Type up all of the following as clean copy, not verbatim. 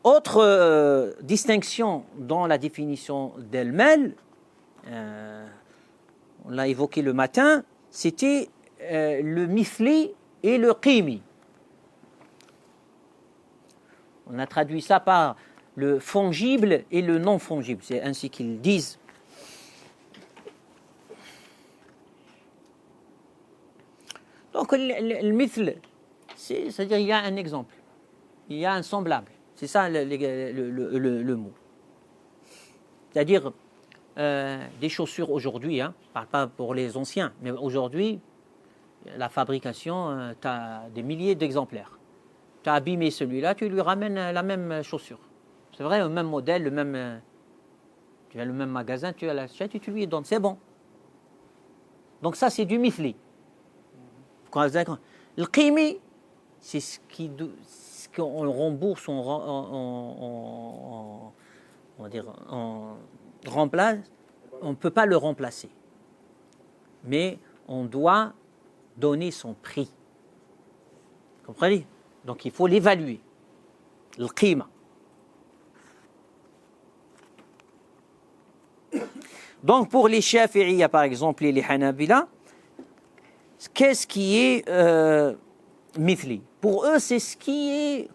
Autre distinction dans la définition d'El-Mel, on l'a évoqué le matin, c'était le mithli et le qimi. On a traduit ça par le fongible et le non fongible, c'est ainsi qu'ils disent. Donc le mithl, c'est-à-dire il y a un exemple, il y a un semblable, c'est ça le mot. C'est-à-dire des chaussures aujourd'hui, je ne parle pas pour les anciens, mais aujourd'hui, la fabrication, tu as des milliers d'exemplaires. Tu as abîmé celui-là, tu lui ramènes la même chaussure. C'est vrai, le même modèle, tu as le même magasin, tu l'achètes et tu lui donnes, c'est bon. Donc ça, c'est du mithli. Le qimi, c'est ce qu'on rembourse, on remplace, on ne peut pas le remplacer. Mais on doit donner son prix. Vous comprenez? Donc il faut l'évaluer. Le qima. Donc pour les Shafi'iyya par exemple et les Hanabila, qu'est-ce qui est mithli? Pour eux, c'est ce qui est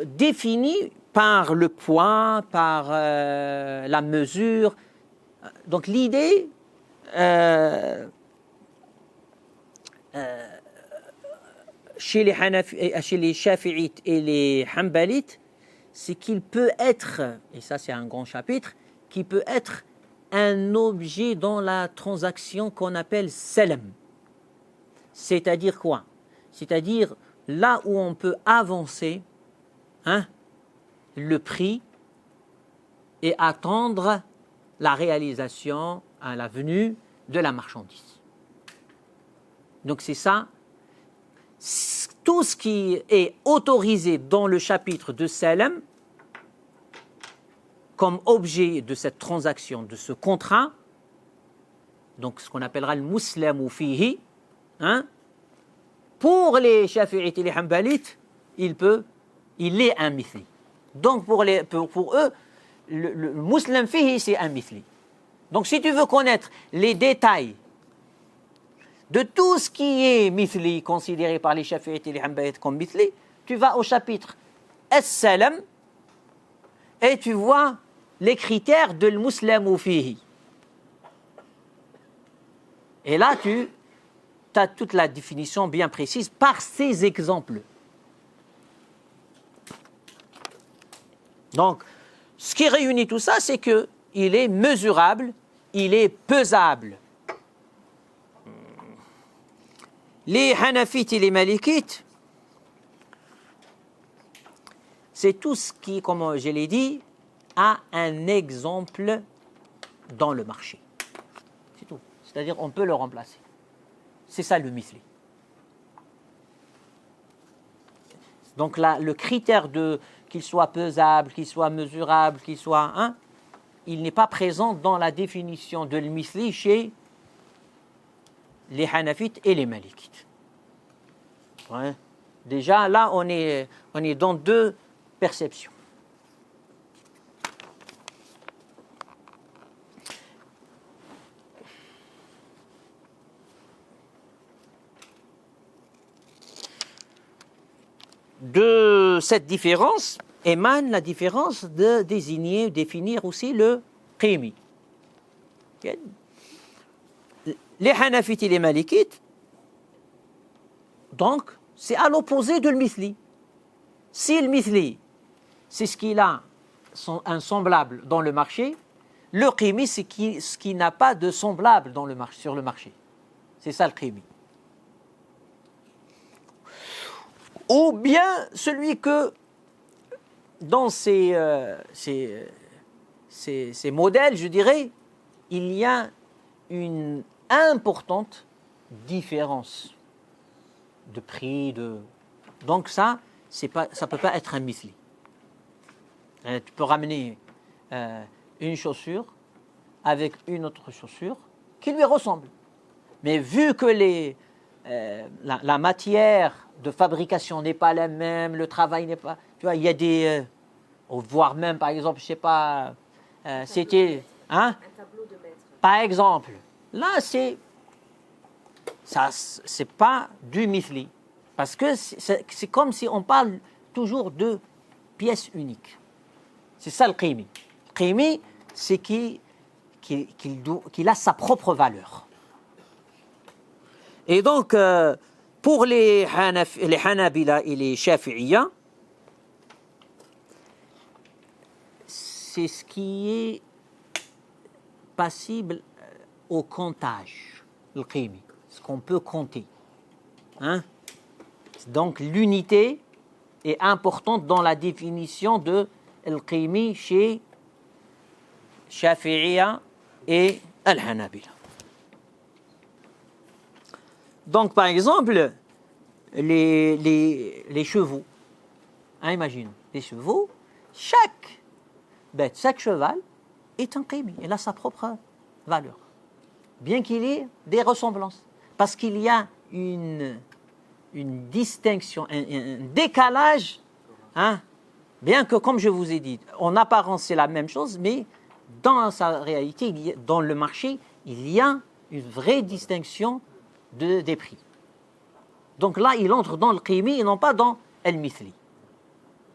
défini par le poids, par la mesure. Donc l'idée chez les Shafi'ites et les Hanbalites, c'est qu'il peut être, et ça c'est un grand chapitre, qui peut être un objet dans la transaction qu'on appelle salam. C'est-à-dire quoi? C'est-à-dire là où on peut avancer le prix et attendre la réalisation à la venue de la marchandise. Donc c'est ça. Tout ce qui est autorisé dans le chapitre de salam comme objet de cette transaction, de ce contrat, donc ce qu'on appellera le muslamu fihi, pour les Shafi'ites et les Hanbalites, il est un mithli. Donc pour eux, le muslim fihi, c'est un mithli. Donc si tu veux connaître les détails de tout ce qui est mithli, considéré par les Shafi'ites et les Hanbalites comme mithli, tu vas au chapitre As-Salam et tu vois les critères de l'muslimu fihi. Et là, tu as toute la définition bien précise par ces exemples. Donc, ce qui réunit tout ça, c'est qu'il est mesurable, il est pesable. Les Hanafites et les Malikites, c'est tout ce qui, comme je l'ai dit, a un exemple dans le marché. C'est tout. C'est-à-dire on peut le remplacer. C'est ça le mithli. Donc là, le critère qu'il soit pesable, qu'il soit mesurable, qu'il soit il n'est pas présent dans la définition de l'mithli chez les Hanafites et les Malikites. Ouais. Déjà là, on est dans deux perceptions. De cette différence émane la différence de définir aussi le qimi. Les Hanafites et les Malikites, donc, c'est à l'opposé de l'mithli. Si le mithli, c'est ce qu'il a un semblable dans le marché, le qimi, c'est ce qui n'a pas de semblable sur le marché. C'est ça le qimi. Ou bien celui que, dans ces modèles, je dirais, il y a une importante différence de prix. Donc ça ne peut pas être un mithli. Tu peux ramener une chaussure avec une autre chaussure qui lui ressemble. Mais vu que la matière de fabrication n'est pas la même, le travail n'est pas... Tu vois, il y a des voire même, par exemple, je ne sais pas, c'était... Hein? Un tableau de maître. Par exemple, là, c'est pas du mithli. Parce que c'est comme si on parle toujours de pièces uniques. C'est ça le qimi. Le qimi, c'est qu'il a sa propre valeur. Et donc, pour les Hanabila et les Shafi'iyya, c'est ce qui est passible au comptage, le qimi, ce qu'on peut compter. Hein? Donc, l'unité est importante dans la définition de al-qimi chez Shafi'iyya et al-Hanabila. Donc, par exemple, les chevaux. Hein, imagine, les chevaux, chaque bête, chaque cheval est un qimi. Il a sa propre valeur. Bien qu'il y ait des ressemblances. Parce qu'il y a une distinction, un décalage. Hein, bien que, comme je vous ai dit, en apparence, c'est la même chose, mais dans sa réalité, dans le marché, il y a une vraie distinction des prix. Donc là, il entre dans le qimi et non pas dans el-mithli.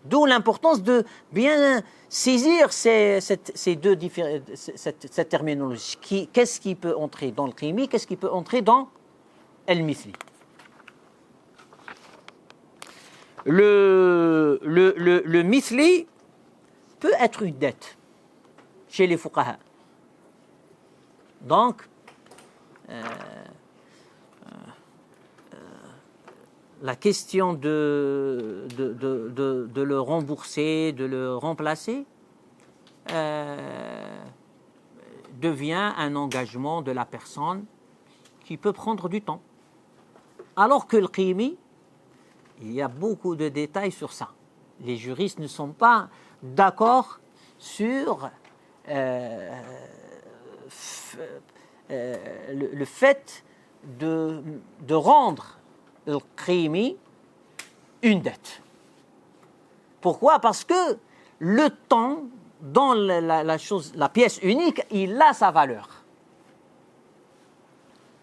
D'où l'importance de bien saisir cette terminologie. Qu'est-ce qui peut entrer dans le qimi, qu'est-ce qui peut entrer dans el-mithli. Le mithli peut être une dette chez les fuqaha. Donc, la question de le rembourser, de le remplacer, devient un engagement de la personne qui peut prendre du temps. Alors que le qimi, il y a beaucoup de détails sur ça. Les juristes ne sont pas d'accord sur le fait de rendre le qimi une dette. Pourquoi? Parce que le temps, dans la pièce unique, il a sa valeur.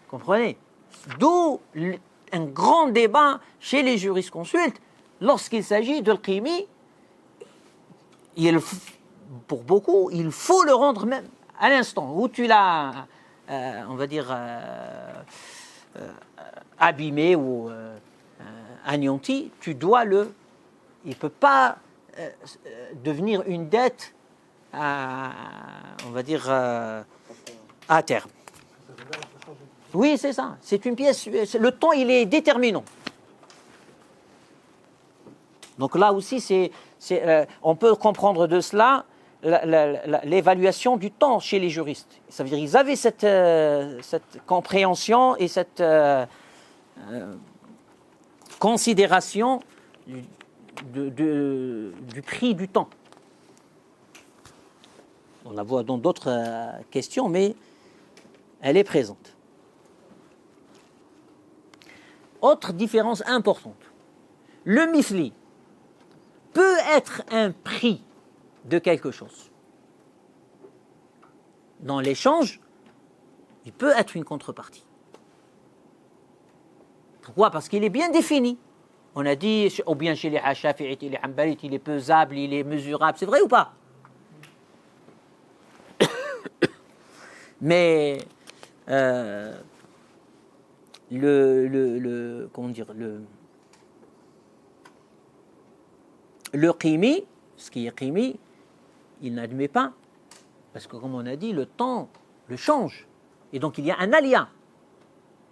Comprenez? D'où un grand débat chez les jurisconsultes lorsqu'il s'agit de qimi. Pour beaucoup, il faut le rendre même à l'instant où tu l'as, on va dire, abîmé ou anéanti, tu dois il ne peut pas devenir une dette, on va dire, à terme. Oui, c'est ça. C'est une pièce. Le temps, il est déterminant. Donc là aussi, on peut comprendre de cela l'évaluation du temps chez les juristes. Ça veut dire qu'ils avaient cette compréhension et cette considération du prix du temps. On la voit dans d'autres questions, mais elle est présente. Autre différence importante. Le mithli peut être un prix de quelque chose. Dans l'échange, il peut être une contrepartie. Pourquoi? Parce qu'il est bien défini. On a dit, ou bien chez les Shafi'ites et les Hanbalites, il est pesable, il est mesurable. C'est vrai ou pas? Mais comment dire, le qimi, ce qui est qimi, il n'admet pas, parce que comme on a dit, le temps le change, et donc il y a un aléa,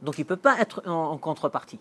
donc il ne peut pas être en contrepartie.